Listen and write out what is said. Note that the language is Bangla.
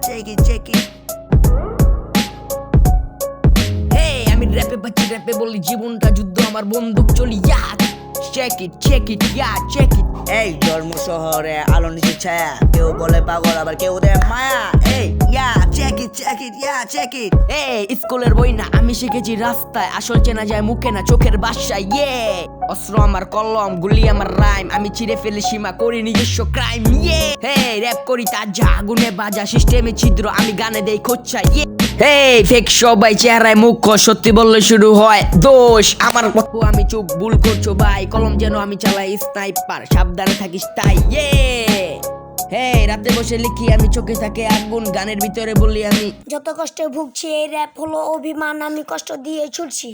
check it. Hey, আমি র্যাপে বাচ্চি র্যাপে বলি জীবনটা যুদ্ধ আমার বন্দুক চলি check it, check it. এই জন্ম শহরে আলো নিচে ছায়া, কেউ বলে পাগল আবার কেউ দেয় মায়া। এই check it. এই স্কুলের বই না আমি শিখেছি রাস্তায়, আসল চেনা যায় মুখে না চোখের বাসায়। অস্ত্র আমার কলম, গুলি আমার রাইম, আমি ছিঁড়ে ফেলে সীমা করি নিজস্ব ক্রাইম। হেই র্যাপ করি তাজা আগুনে বাজা, সিস্টেমে ছিদ্র আমি গানে দেই খোঁচা। হেই ফেক সবাই চেহারায় মুখ, সত্যি বললে শুরু হয় দোষ আমার। আমি চুপ, ভুল করছো ভাই, কলম যেন আমি চালাই স্নাইপার, সাবধানে থাকিস তাই। হেই রাতে বসে লিখি আমি, চোখে থাকে আগুন, গানের ভিতরে বলি আমি যত কষ্টে ভুগছি এই র‍্যাপ হলো অভিমান, আমি কষ্ট দিয়ে ছুটছি।